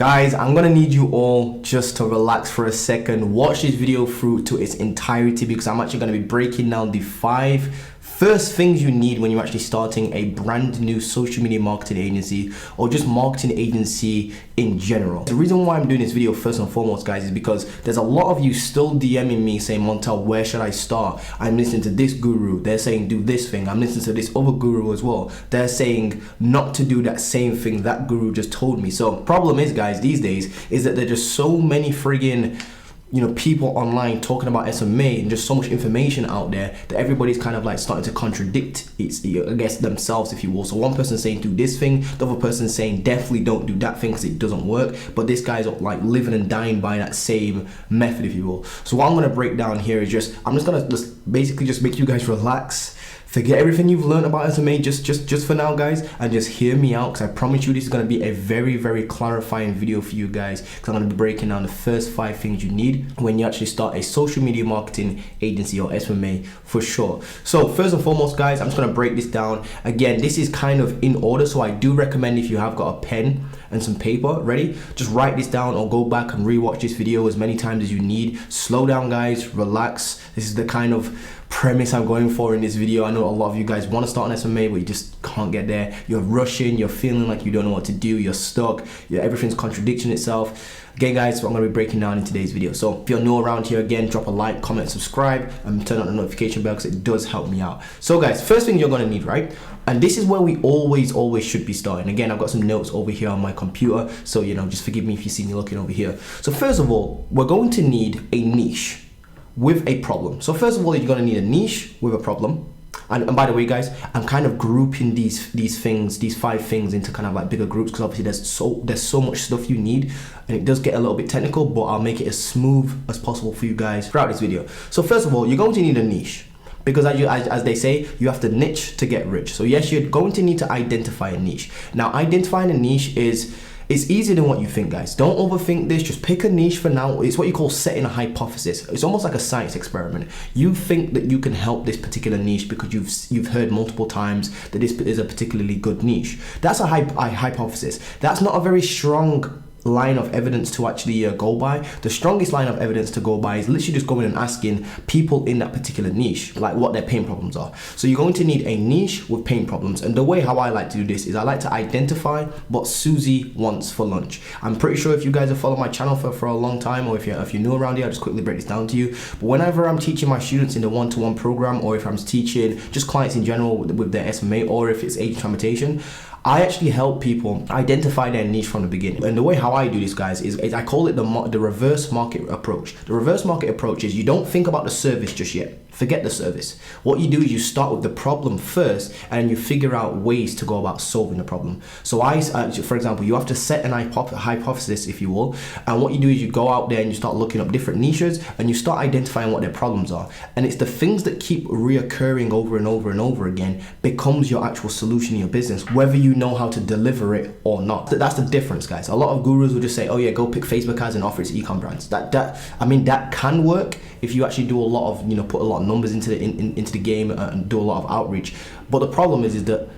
Guys, I'm gonna need you all just to relax for a second. Watch this video through to its entirety because I'm actually gonna be breaking down the 5 first things you need when you're actually starting a brand new social media marketing agency or just marketing agency in general. The reason why I'm doing this video first and foremost, guys, is because there's a lot of you still DMing me saying, Montel, where should I start? I'm listening to this guru, they're saying do this thing. I'm listening to this other guru as well. They're saying not to do that same thing that guru just told me. So problem is, guys, these days is that there's just so many friggin' people online talking about SMA and just so much information out there that everybody's kind of like starting to contradict I guess themselves, if you will. So one person saying do this thing, the other person saying definitely don't do that thing because it doesn't work, but this guy's like living and dying by that same method, if you will. So what I'm going to break down here is I'm just going to basically just make you guys relax. Forget everything you've learned about SMA just for now, guys, and just hear me out, because I promise you this is going to be a very, very clarifying video for you guys, because I'm going to be breaking down the first 5 things you need when you actually start a social media marketing agency, or SMMA for sure. So first and foremost, guys, I'm just going to break this down. Again, this is kind of in order, so I do recommend if you have got a pen and some paper ready, just write this down or go back and rewatch this video as many times as you need. Slow down, guys, relax. This is the kind of premise I'm going for in this video. I know a lot of you guys want to start an SMA, but you just can't get there. You're rushing, you're feeling like you don't know what to do, you're stuck, everything's contradicting itself. Again, guys, so I'm going to be breaking down in today's video. So if you're new around here, again, drop a like, comment, subscribe, and turn on the notification bell because it does help me out. So guys, first thing you're going to need, right? And this is where we always should be starting. Again, I've got some notes over here on my computer, so just forgive me if you see me looking over here. So first of all, we're going to need a niche with a problem. So first of all, you're going to need a niche with a problem. And by the way, guys, I'm kind of grouping these 5 things into kind of like bigger groups, because obviously there's so much stuff you need, and it does get a little bit technical, but I'll make it as smooth as possible for you guys throughout this video. So first of all, you're going to need a niche, because as they say, you have to niche to get rich. So yes, you're going to need to identify a niche. Now, identifying a niche it's easier than what you think, guys. Don't overthink this. Just pick a niche for now. It's what you call setting a hypothesis. It's almost like a science experiment. You think that you can help this particular niche because you've heard multiple times that this is a particularly good niche. That's a hypothesis. That's not a very strong line of evidence to actually go by. The strongest line of evidence to go by is literally just going and asking people in that particular niche like what their pain problems are. So you're going to need a niche with pain problems, and the way how I like to do this is I like to identify what Susie wants for lunch. I'm pretty sure if you guys have followed my channel for a long time, or if you're new around here, I'll just quickly break this down to you. But whenever I'm teaching my students in the one-to-one program, or if I'm teaching just clients in general with their SMA, or if it's age traumatization, I actually help people identify their niche from the beginning. And the way how I do this, guys, is I call it the reverse market approach. The reverse market approach is you don't think about the service just yet. Forget the service. What you do is you start with the problem first, and you figure out ways to go about solving the problem. So for example, you have to set an hypothesis, if you will, and what you do is you go out there and you start looking up different niches, and you start identifying what their problems are. And it's the things that keep reoccurring over and over and over again becomes your actual solution in your business, whether you know how to deliver it or not. That's the difference, guys. A lot of gurus will just say, oh yeah, go pick Facebook ads and offer it to e-com brands. That can work if you actually do a lot of, put a lot of numbers into the game and do a lot of outreach. But the problem is that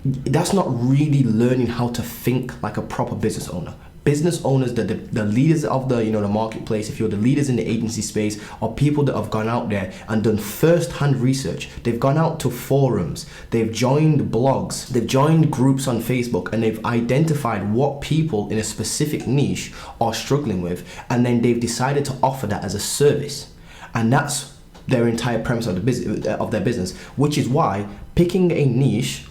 that's not really learning how to think like a proper business owner. Business owners, the leaders of the the marketplace, if you're the leaders in the agency space, are people that have gone out there and done first-hand research. They've gone out to forums, they've joined blogs, they've joined groups on Facebook, and they've identified what people in a specific niche are struggling with, and then they've decided to offer that as a service. And that's their entire premise of their business, which is why picking a niche,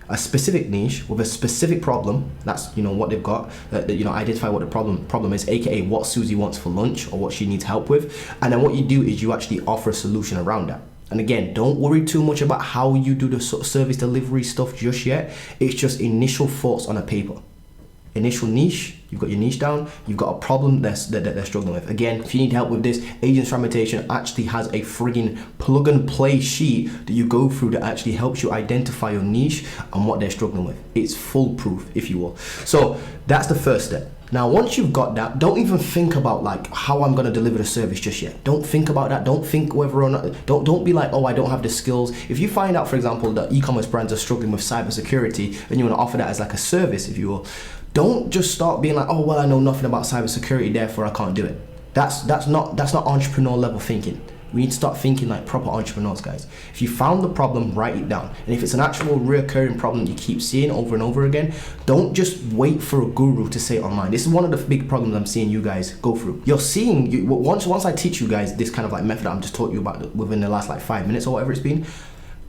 a specific niche with a specific problem, that's what they've got, identify what the problem is, aka what Susie wants for lunch or what she needs help with, and then what you do is you actually offer a solution around that. And again, don't worry too much about how you do the service delivery stuff just yet. It's just initial thoughts on a paper. Initial niche, you've got your niche down, you've got a problem that they're struggling with. Again, if you need help with this, Agent Fragmentation actually has a friggin' plug and play sheet that you go through that actually helps you identify your niche and what they're struggling with. It's foolproof, if you will. So that's the first step. Now, once you've got that, don't even think about like how I'm gonna deliver the service just yet. Don't think about that. Don't think whether or not, don't be like, oh, I don't have the skills. If you find out, for example, that e-commerce brands are struggling with cybersecurity and you wanna offer that as like a service, if you will, Don't just start being like, oh, well, I know nothing about cybersecurity, therefore I can't do it. That's not entrepreneur level thinking. We need to start thinking like proper entrepreneurs, guys. If you found the problem, write it down. And if it's an actual recurring problem you keep seeing over and over again, don't just wait for a guru to say it online. This is one of the big problems I'm seeing you guys go through. You're seeing, once I teach you guys this kind of like method I'm just taught you about within the last like 5 minutes or whatever it's been,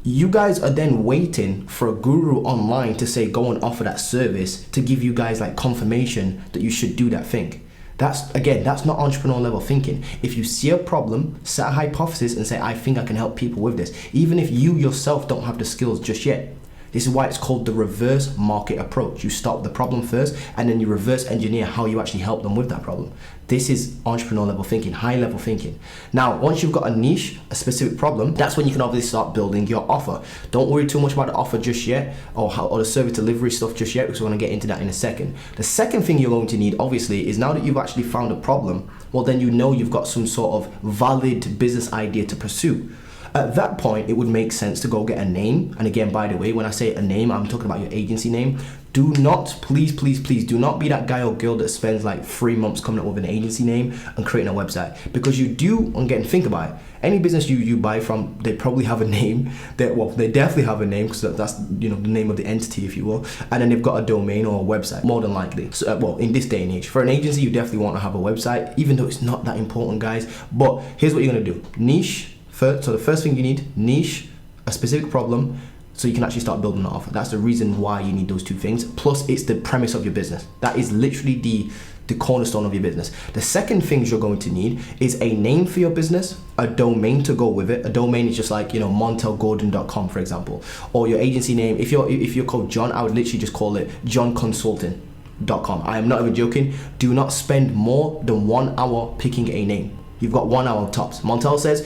you guys are then waiting for a guru online to say go and offer that service to give you guys like confirmation that you should do that thing. That's not entrepreneur level thinking. If you see a problem, set a hypothesis and say, I think I can help people with this, even if you yourself don't have the skills just yet. This is why it's called the reverse market approach. You start with the problem first and then you reverse engineer how you actually help them with that problem. This is entrepreneur level thinking, high level thinking. Now, once you've got a niche, a specific problem, that's when you can obviously start building your offer. Don't worry too much about the offer just yet or the service delivery stuff just yet, because we're going to get into that in a second. The second thing you're going to need, obviously, is now that you've actually found a problem, well, then you know you've got some sort of valid business idea to pursue. At that point, it would make sense to go get a name. And again, by the way, when I say a name, I'm talking about your agency name. Do not, please do not be that guy or girl that spends like 3 months coming up with an agency name and creating a website. Because you do, again, think about it. Any business you buy from, they probably have a name. They definitely have a name because that's the name of the entity, if you will. And then they've got a domain or a website, more than likely. So, in this day and age, for an agency, you definitely want to have a website, even though it's not that important, guys. But here's what you're gonna do: niche. So the first thing you need, niche, a specific problem, so you can actually start building that offer. That's the reason why you need those two things. Plus, it's the premise of your business. That is literally the cornerstone of your business. The second thing you're going to need is a name for your business, a domain to go with it. A domain is just like, montelgordon.com, for example, or your agency name. If you're called John, I would literally just call it johnconsulting.com. I am not even joking. Do not spend more than 1 hour picking a name. You've got 1 hour tops. Montel says,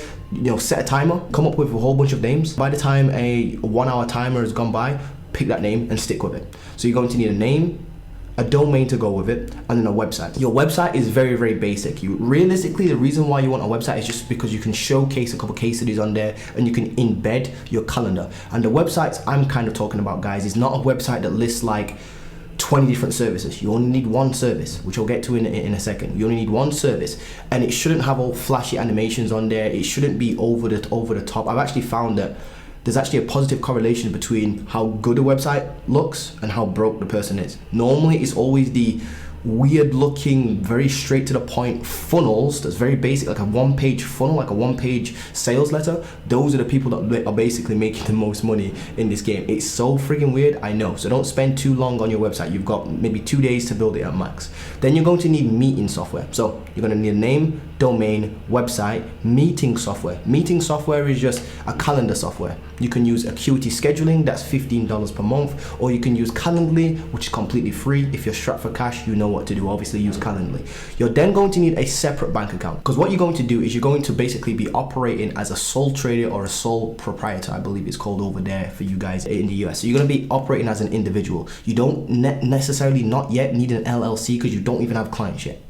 set a timer, come up with a whole bunch of names. By the time a 1 hour timer has gone by, pick that name and stick with it. So you're going to need a name, a domain to go with it, and then a website. Your website is very, very basic. Realistically, the reason why you want a website is just because you can showcase a couple case studies on there and you can embed your calendar. And the websites I'm kind of talking about, guys, is not a website that lists like 20 different services. You only need one service, which I'll get to in a second. You only need one service, and it shouldn't have all flashy animations on there. It shouldn't be over the top. I've actually found that there's actually a positive correlation between how good a website looks and how broke the person is. Normally, it's always the weird looking, very straight to the point funnels that's very basic, like a one-page funnel, like a one-page sales letter. Those are the people that are basically making the most money in this game. It's so freaking weird, I know. So don't spend too long on your website. You've got maybe 2 days to build it at max. Then you're going to need meeting software. So you're going to need a name, domain, website, meeting software. Meeting software is just a calendar software. You can use Acuity Scheduling, that's $15 per month, or you can use Calendly, which is completely free. If you're strapped for cash, you know what to do. Obviously, use Calendly. You're then going to need a separate bank account, because what you're going to do is you're going to basically be operating as a sole trader or a sole proprietor, I believe it's called over there for you guys in the US. So you're going to be operating as an individual. You don't necessarily not yet need an LLC because you don't even have clients yet.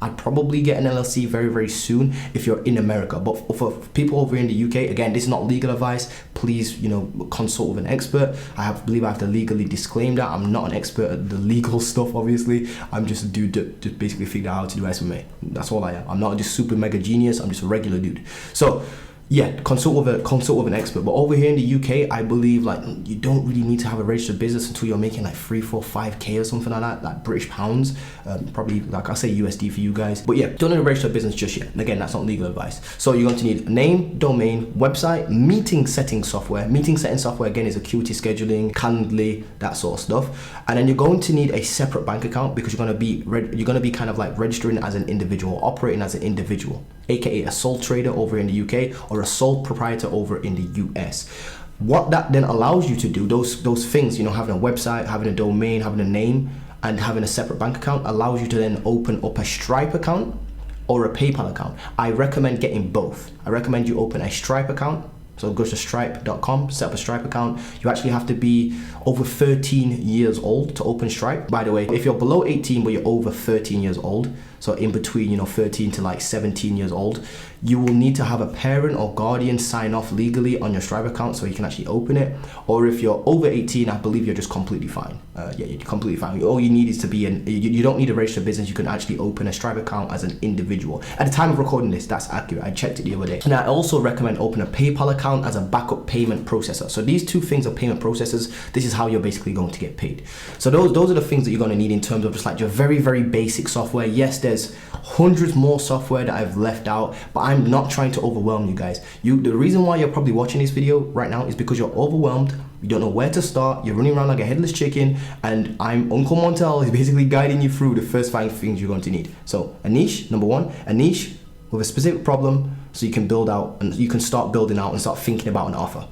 I'd probably get an LLC very, very soon if you're in America. But for people over in the UK, again, this is not legal advice. Please, consult with an expert. I believe I have to legally disclaim that. I'm not an expert at the legal stuff, obviously. I'm just a dude that just basically figured out how to do SMMA. That's all I am. I'm not just super mega genius. I'm just a regular dude. So yeah, consult with an expert. But over here in the UK, I believe you don't really need to have a registered business until you're making like 3, 4, 5K or something like that, like British pounds, probably like I say USD for you guys. But yeah, don't need a registered business just yet. And again, that's not legal advice. So you're going to need a name, domain, website, meeting setting software. Meeting setting software again is Acuity Scheduling, Calendly, that sort of stuff. And then you're going to need a separate bank account because you're going to be kind of like registering as an individual, operating as an individual, aka a sole trader over in the UK or a sole proprietor over in the US. What that then allows you to do, those things, having a website, having a domain, having a name, and having a separate bank account allows you to then open up a Stripe account or a PayPal account. I recommend getting both. I recommend you open a Stripe account, So go to stripe.com, set up a Stripe account. You actually have to be over 13 years old to open Stripe. By the way, if you're below 18 but you're over 13 years old, so in between, 13 to like 17 years old, you will need to have a parent or guardian sign off legally on your Stripe account so you can actually open it. Or if you're over 18, I believe you're just completely fine. Yeah, you're completely fine. All you need is to be you don't need a registered business. You can actually open a Stripe account as an individual. At the time of recording this, that's accurate. I checked it the other day. And I also recommend open a PayPal account as a backup payment processor. So these two things are payment processors. This is how you're basically going to get paid. So those are the things that you're going to need in terms of just like your very, very basic software. Yes, there's hundreds more software that I've left out, but I'm not trying to overwhelm you guys. The reason why you're probably watching this video right now is because you're overwhelmed. You don't know where to start. You're running around like a headless chicken, and Uncle Montel is basically guiding you through the first 5 things you're going to need. So a niche, number one, a niche with a specific problem, so you can build out and you can start building out and start thinking about an offer.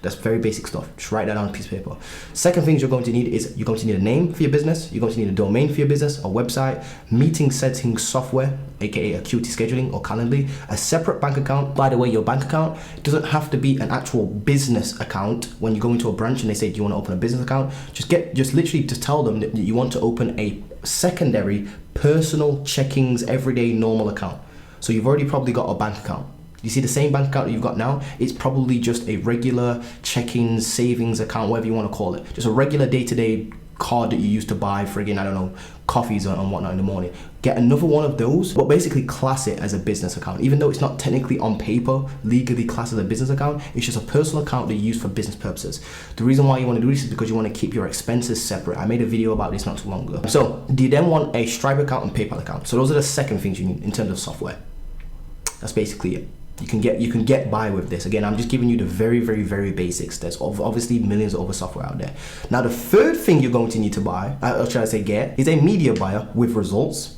That's very basic stuff. Just write that down on a piece of paper. Second thing you're going to need is you're going to need a name for your business. You're going to need a domain for your business, a website, meeting setting software, aka Acuity scheduling or Calendly, a separate bank account. By the way, your bank account doesn't have to be an actual business account. When you go into a branch and they say, do you want to open a business account? Just literally tell them that you want to open a secondary personal checkings everyday normal account. So you've already probably got a bank account. You see the same bank account that you've got now, it's probably just a regular checking savings account, whatever you want to call it. Just a regular day-to-day card that you use to buy friggin', I don't know, coffees and whatnot in the morning. Get another one of those, but basically class it as a business account. Even though it's not technically on paper legally classed as a business account, it's just a personal account that you use for business purposes. The reason why you want to do this is because you want to keep your expenses separate. I made a video about this not too long ago. So do you then want a Stripe account and PayPal account? So those are the second things you need in terms of software. That's basically it. You can get by with this. Again, I'm just giving you the very, very, very basics. There's obviously millions of other software out there. Now, the third thing you're going to need to buy, or should I say get, is a media buyer with results.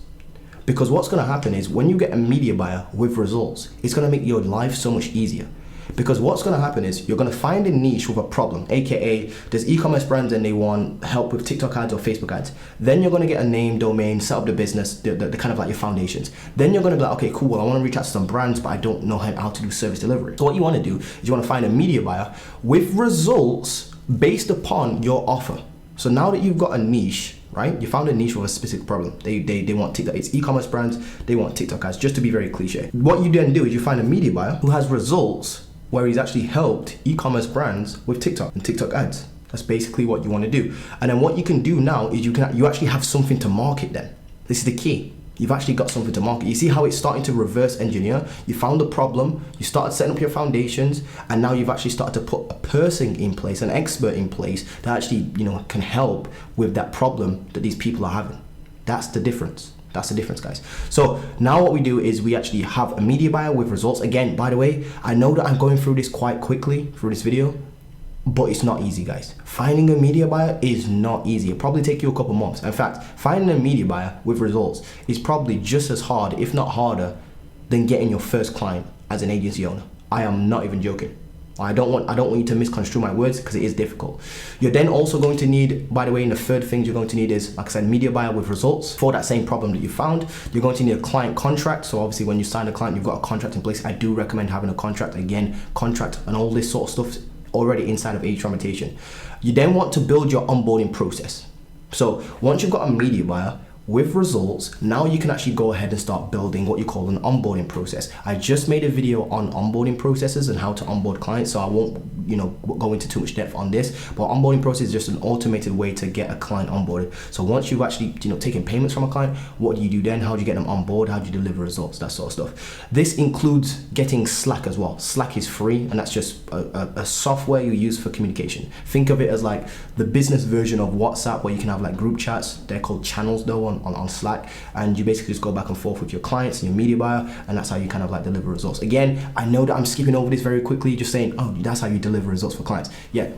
Because what's going to happen is when you get a media buyer with results, it's going to make your life so much easier. Because what's going to happen is you're going to find a niche with a problem, aka there's e-commerce brands and they want help with TikTok ads or Facebook ads. Then you're going to get a name, domain, set up the business, the kind of like your foundations. Then you're going to be like, okay, cool, well, I want to reach out to some brands, but I don't know how to do service delivery. So what you want to do is you want to find a media buyer with results based upon your offer. So now that you've got a niche, right? You found a niche with a specific problem. They want TikTok. It's e-commerce brands. They want TikTok ads, just to be very cliche. What you then do is you find a media buyer who has results where he's actually helped e-commerce brands with TikTok and TikTok ads. That's basically what you want to do. And then what you can do now is you actually have something to market then. This is the key. You've actually got something to market. You see how it's starting to reverse engineer? You found the problem, you started setting up your foundations, and now you've actually started to put a person in place, an expert in place that actually, can help with that problem that these people are having. That's the difference. That's the difference, guys. So now what we do is we actually have a media buyer with results. Again, by the way, I know that I'm going through this quite quickly through this video, but it's not easy, guys. Finding a media buyer is not easy. It'll probably take you a couple months. In fact, finding a media buyer with results is probably just as hard, if not harder, than getting your first client as an agency owner. I am not even joking. I don't want you to misconstrue my words because it is difficult. You're then also going to need, by the way, and the third thing you're going to need is, like I said, media buyer with results for that same problem that you found. You're going to need a client contract. So obviously when you sign a client, you've got a contract in place. I do recommend having a contract. Again, contract and all this sort of stuff already inside of HR Invitation. You then want to build your onboarding process. So once you've got a media buyer with results, now you can actually go ahead and start building what you call an onboarding process. I just made a video on onboarding processes and how to onboard clients, so I won't go into too much depth on this, but onboarding process is just an automated way to get a client onboarded. So once you've actually taken payments from a client, what do you do then? How do you get them on board? How do you deliver results? That sort of stuff. This includes getting Slack as well. Slack is free, and that's just a software you use for communication. Think of it as like the business version of WhatsApp, where you can have like group chats. They're called channels though on Slack, and you basically just go back and forth with your clients and your media buyer, and that's how you kind of like deliver results. Again, I know that I'm skipping over this very quickly, just saying, oh, that's how you deliver results for clients. Yeah,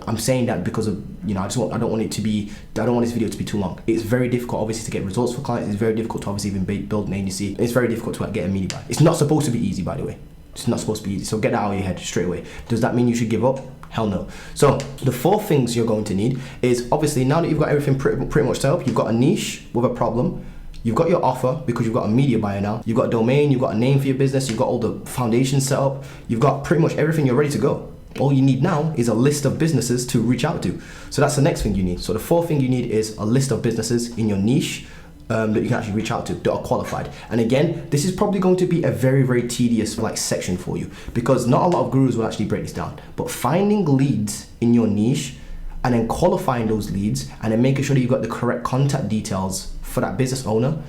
I'm saying that because of, I don't want this video to be too long. It's very difficult, obviously, to get results for clients. It's very difficult to obviously even build an agency. It's very difficult to get a media buyer. It's not supposed to be easy, by the way. It's not supposed to be easy. So get that out of your head straight away. Does that mean you should give up? Hell no. So the 4 things you're going to need is, obviously, now that you've got everything pretty much set up, you've got a niche with a problem. You've got your offer because you've got a media buyer now. You've got a domain, you've got a name for your business, you've got all the foundations set up, you've got pretty much everything, you're ready to go. All you need now is a list of businesses to reach out to. So that's the next thing you need. So the fourth thing you need is a list of businesses in your niche that you can actually reach out to that are qualified. And again, this is probably going to be a very, very tedious section for you, because not a lot of gurus will actually break this down. But finding leads in your niche and then qualifying those leads and then making sure that you've got the correct contact details for that business owner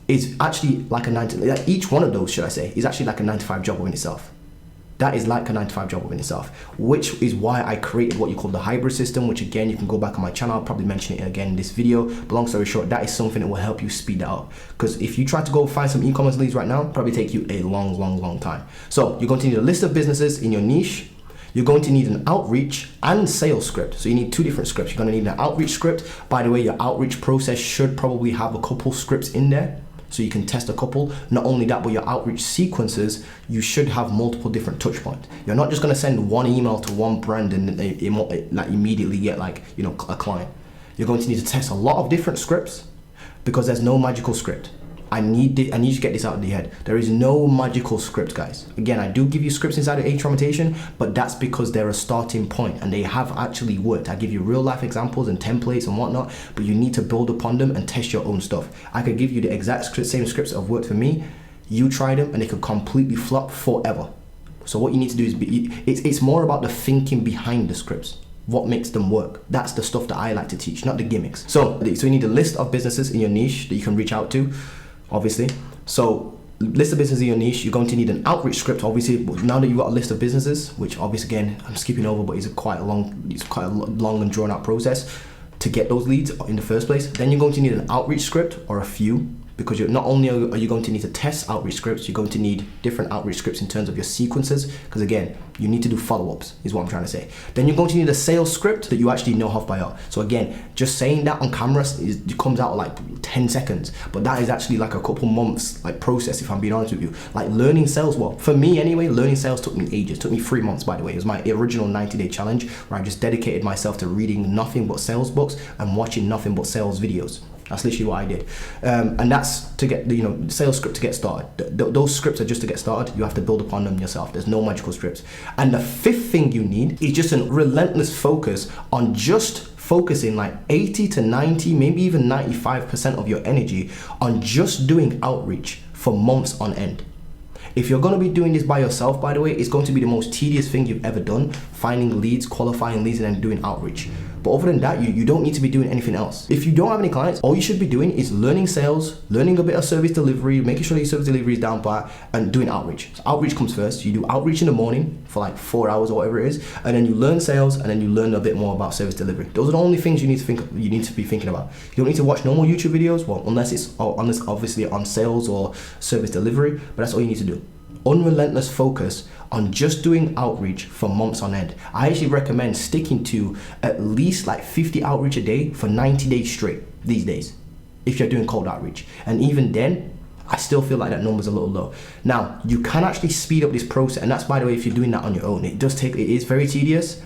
is actually like each one of those, should I say, is actually like a 9-to-5 job within itself. That is like a 9-to-5 job within itself, which is why I created what you call the hybrid system, which again, you can go back on my channel. I'll probably mention it again in this video, but long story short, that is something that will help you speed that up. Because if you try to go find some e-commerce leads right now, it'll probably take you a long time. So you're going to need a list of businesses in your niche. You're going to need an outreach and sales script. So you need two different scripts. You're going to need an outreach script. By the way, your outreach process should probably have a couple scripts in there, so you can test a couple. Not only that, but your outreach sequences, you should have multiple different touch points. You're not just gonna send one email to one brand and they immediately get a client. You're going to need to test a lot of different scripts, because there's no magical script. I need you to get this out of your head. There is no magical script, guys. Again, I do give you scripts inside of A-Traumatation, but that's because they're a starting point and they have actually worked. I give you real life examples and templates and whatnot, but you need to build upon them and test your own stuff. I could give you the exact same scripts that have worked for me. You try them and they could completely flop forever. So what you need to do is, it's more about the thinking behind the scripts. What makes them work? That's the stuff that I like to teach, not the gimmicks. So you need a list of businesses in your niche that you can reach out to, obviously. So list of businesses in your niche. You're going to need an outreach script, obviously. Now that you've got a list of businesses, which obviously again I'm skipping over, but it's quite a long and drawn out process to get those leads in the first place. Then you're going to need an outreach script or a few, because not only are you going to need to test outreach scripts, you're going to need different outreach scripts in terms of your sequences, because again, you need to do follow-ups is what I'm trying to say. Then you're going to need a sales script that you actually know off by heart. So again, just saying that on camera it comes out like 10 seconds, but that is actually like a couple months process, if I'm being honest with you. Like learning sales, well, for me anyway, learning sales took me ages. It took me 3 months, by the way. It was my original 90-day challenge where I just dedicated myself to reading nothing but sales books and watching nothing but sales videos. That's literally what I did. And that's to get the sales script to get started. Those scripts are just to get started. You have to build upon them yourself. There's no magical scripts. And the fifth thing you need is just a relentless focus on just focusing like 80 to 90, maybe even 95% of your energy on just doing outreach for months on end. If you're going to be doing this by yourself, by the way, it's going to be the most tedious thing you've ever done, finding leads, qualifying leads, and then doing outreach. But other than that, you don't need to be doing anything else. If you don't have any clients, all you should be doing is learning sales, learning a bit of service delivery, making sure your service delivery is down pat, and doing outreach. So outreach comes first. You do outreach in the morning for like 4 hours or whatever it is, and then you learn sales, and then you learn a bit more about service delivery. Those are the only things you need to be thinking about. You don't need to watch normal YouTube videos, well, unless obviously on sales or service delivery, but that's all you need to do. Unrelentless focus on just doing outreach for months on end. I actually recommend sticking to at least like 50 outreach a day for 90 days straight these days, if you're doing cold outreach. And even then, I still feel like that number's a little low. Now, you can actually speed up this process, and that's, by the way, if you're doing that on your own. It is very tedious.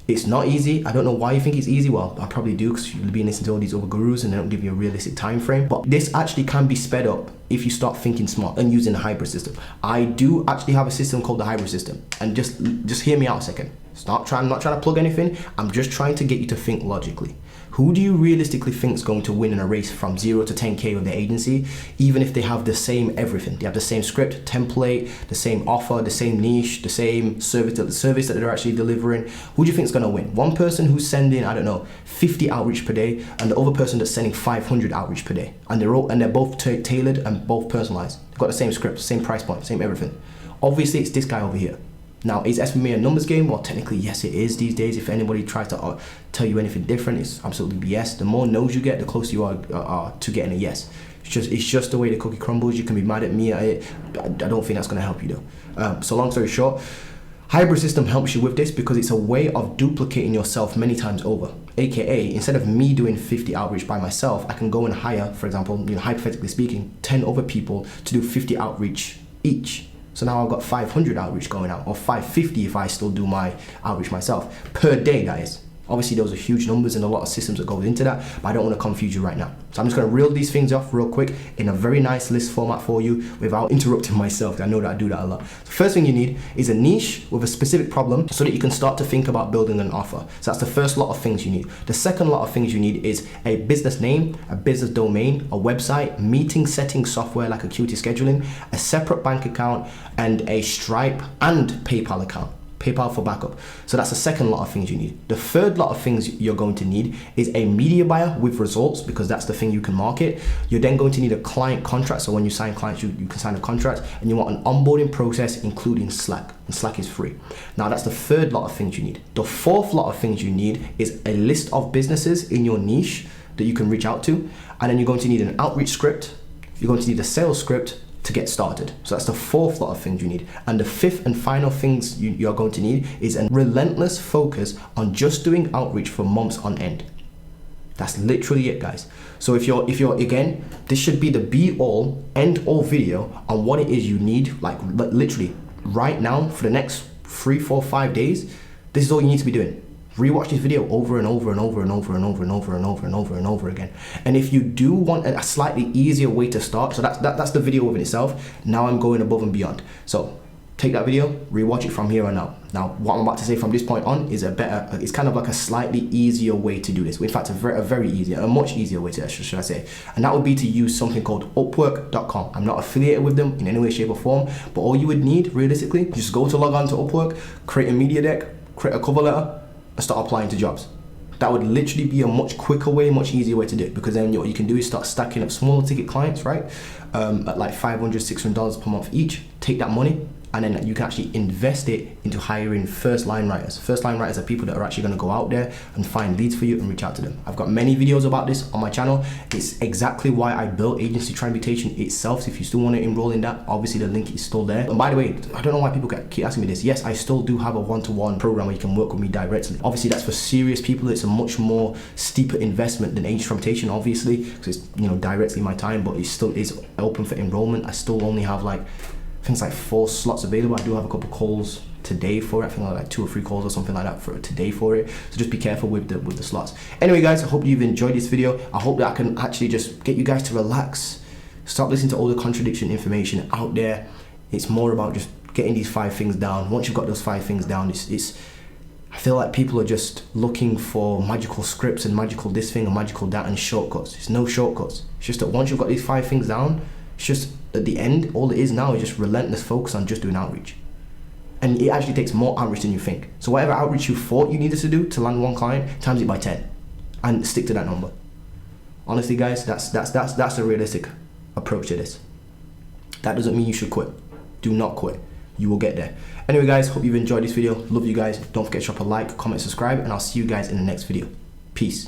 It's not easy. I don't know why you think it's easy. Well, I probably do, because you'll be listening to all these other gurus and they don't give you a realistic time frame. But this actually can be sped up if you start thinking smart and using the hybrid system. I do actually have a system called the hybrid system. And just hear me out a second. I'm not trying to plug anything. I'm just trying to get you to think logically. Who do you realistically think is going to win in a race from 0 to 10K with their agency, even if they have the same everything? They have the same script, template, the same offer, the same niche, the same service that they're actually delivering. Who do you think is going to win? One person who's sending, I don't know, 50 outreach per day, and the other person that's sending 500 outreach per day, and they're both tailored and both personalized. They've got the same script, same price point, same everything. Obviously, it's this guy over here. Now, is SMMA a numbers game? Well, technically, yes, it is these days. If anybody tries to tell you anything different, it's absolutely BS. The more no's you get, the closer you are to getting a yes. It's just the way the cookie crumbles. You can be mad at me at it. I don't think that's going to help you though. So long story short, hybrid system helps you with this because it's a way of duplicating yourself many times over. AKA, instead of me doing 50 outreach by myself, I can go and hire, for example, hypothetically speaking, 10 other people to do 50 outreach each. So now I've got 500 outreach going out, or 550 if I still do my outreach myself, per day, that is. Obviously, those are huge numbers and a lot of systems that goes into that, but I don't want to confuse you right now. So I'm just going to reel these things off real quick in a very nice list format for you without interrupting myself. I know that I do that a lot. So first thing you need is a niche with a specific problem so that you can start to think about building an offer. So that's the first lot of things you need. The second lot of things you need is a business name, a business domain, a website, meeting setting software like Acuity Scheduling, a separate bank account, and a Stripe and PayPal account. PayPal for backup. So that's the second lot of things you need. The third lot of things you're going to need is a media buyer with results, because that's the thing you can market. You're then going to need a client contract. So when you sign clients, you can sign a contract, and you want an onboarding process, including Slack. And Slack is free. Now that's the third lot of things you need. The fourth lot of things you need is a list of businesses in your niche that you can reach out to. And then you're going to need an outreach script. You're going to need a sales script to get started. So that's the fourth lot of things you need. And the fifth and final things you're going to need is a relentless focus on just doing outreach for months on end. That's literally it, guys. So if you're again, this should be the be all, end all video on what it is you need, like literally right now for the next 3, 4, 5 days. This is all you need to be doing. Rewatch this video over and over and over and over and over and over and over and over and over again. And if you do want a slightly easier way to start, so that's the video within itself. Now I'm going above and beyond. So take that video, rewatch it from here on out. Now what I'm about to say from this point on is it's kind of like a slightly easier way to do this. In fact, a much easier way to, should I say. And that would be to use something called Upwork.com. I'm not affiliated with them in any way, shape or form, but all you would need realistically, just go to log on to Upwork, create a media deck, create a cover letter, and start applying to jobs. That would literally be a much quicker way, much easier way to do it, because then what you can do is start stacking up smaller ticket clients, right? At like $500, $600 per month each. Take that money and then you can actually invest it into hiring first line writers. First line writers are people that are actually going to go out there and find leads for you and reach out to them. I've got many videos about this on my channel. It's exactly why I built Agency Tributation itself. So if you still want to enroll in that, obviously the link is still there. And by the way, I don't know why people keep asking me this. Yes, I still do have a one-to-one program where you can work with me directly. Obviously that's for serious people. It's a much more steeper investment than Agency Tributation, obviously, because it's directly my time, but it still is open for enrollment. I still only have things like 4 slots available. I do have a couple calls today for it. I think like 2 or 3 calls or something like that for today for it. So just be careful with the slots. Anyway, guys, I hope you've enjoyed this video. I hope that I can actually just get you guys to relax. Stop listening to all the contradiction information out there. It's more about just getting these 5 things down. Once you've got those 5 things down, I feel like people are just looking for magical scripts and magical this thing and magical that and shortcuts. There's no shortcuts. It's just that once you've got these 5 things down, it's just at the end, all it is now is just relentless focus on just doing outreach. And it actually takes more outreach than you think. So whatever outreach you thought you needed to do to land 1 client, times it by 10 and stick to that number. Honestly, guys, that's a realistic approach to this. That doesn't mean you should quit. Do not quit. You will get there. Anyway, guys, hope you've enjoyed this video. Love you guys. Don't forget to drop a like, comment, subscribe, and I'll see you guys in the next video. Peace.